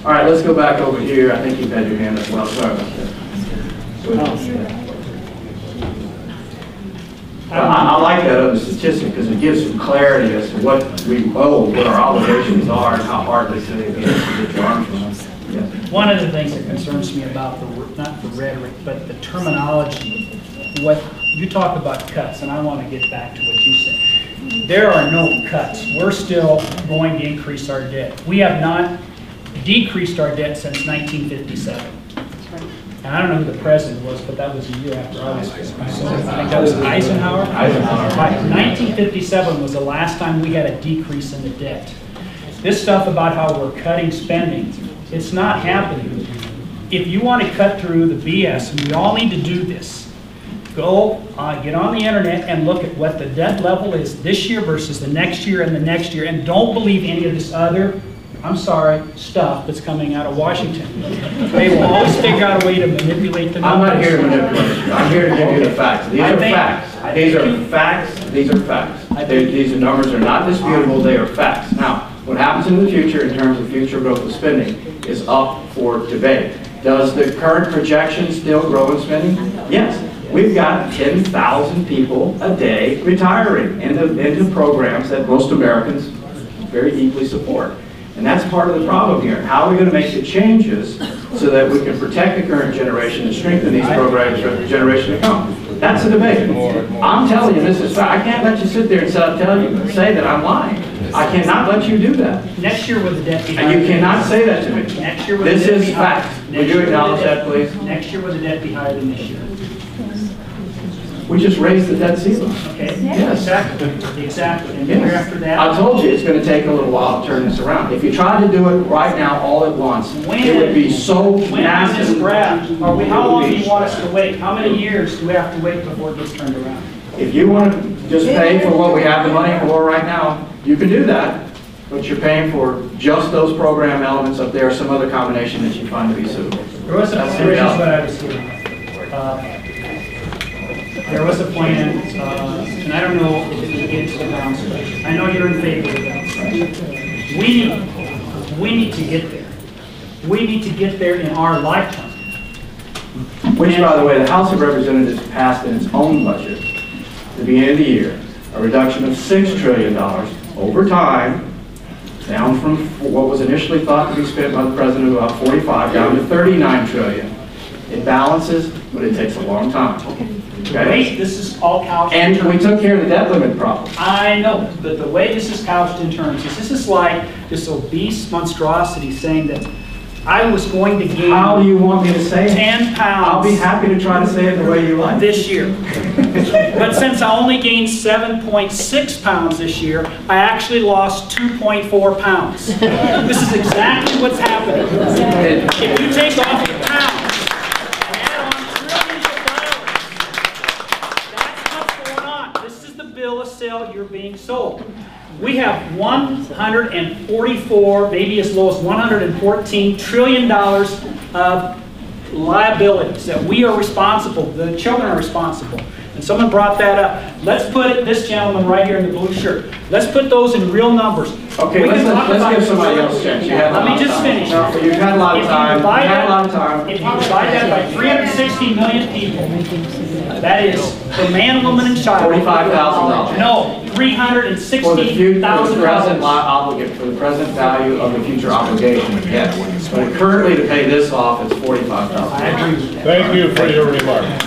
All right, let's go back over here. I think you've had your hand up. Well, sorry about that. I like that other statistic because it gives some clarity as to what we owe, what our obligations are, and how hard this thing is to get your arms around. Yeah. One of the things that concerns me about not the rhetoric, but the terminology, what you talk about cuts, and I want to get back to what you said. There are no cuts. We're still going to increase our debt. We have not decreased our debt since 1957. And I don't know who the president was, but that was a year after I was president. So I think that was Eisenhower. Eisenhower. Right. 1957 was the last time we had a decrease in the debt. This stuff about how we're cutting spending, it's not happening. If you want to cut through the BS, and we all need to do this, go get on the internet and look at what the debt level is this year versus the next year and the next year, and don't believe any of this other, I'm sorry, stuff that's coming out of Washington. They will always figure out a way to manipulate the numbers. I'm not here to manipulate you. I'm here to give you the facts. These are facts. These are facts. These are facts. These numbers are not disputable. They are facts. Now, what happens in the future in terms of future growth of spending is up for debate. Does the current projection still grow in spending? Yes. We've got 10,000 people a day retiring into programs that most Americans very deeply support. And that's part of the problem here. How are we going to make the changes so that we can protect the current generation and strengthen these programs for the generation to come? That's the debate. I'm telling you this is fact. I can't let you sit there and say that I'm lying. I cannot let you do that. Next year with the debt be higher. And you cannot say that to me. Next year with this the debt is be higher. fact. Would you acknowledge that, please? Next year will the debt be higher than this year? We just raised the debt ceiling. Okay. Yes. Exactly. Exactly. And Yes. year after that. I told you it's going to take a little while to turn this around. If you tried to do it right now all at once, it would be so massive. When graph, how long do you want us to wait? How many years do we have to wait before it gets turned around? If you want to just pay for what we have the money for right now, you can do that. But you're paying for just those program elements up there, some other combination that you find to be suitable. There was a plan, what I was hearing. There was a plan, and I don't know if it would get to the balance budget. I know you're in favor of the balance budget. We need to get there. We need to get there in our lifetime. Which, by the way, the House of Representatives passed in its own budget at the beginning of the year, a reduction of $6 trillion over time, down from what was initially thought to be spent by the President, about 45, down to 39 trillion. It balances, but it takes a long time. Okay? This is all couched in And terms. we took care of the debt limit problem. I know, but the way this is couched in terms is this is like this obese monstrosity saying that I was going to gain How do you want me to say it? 10 pounds. I'll be happy to try to say it the way you like. This year. But since I only gained 7.6 pounds this year, I actually lost 2.4 pounds. This is exactly what's happening. If you take off the pounds, add on trillions of dollars, that's what's going on. This is the bill of sale you're being sold. We have 144, maybe as low as $114 trillion of liabilities that we are responsible, the children are responsible. And someone brought that up. Let's put this gentleman right here in the blue shirt. Let's put those in real numbers. Okay, let's give somebody else a chance. Let me just finish. No, you've had a lot of time. You've had a lot of time. If you divide that by 360 million people, that is for man, woman, and child. $45,000. No, $360,000. For the present value of the future obligation, yes. But currently to pay this off, it's $45,000. I agree with that. Thank you for your remarks.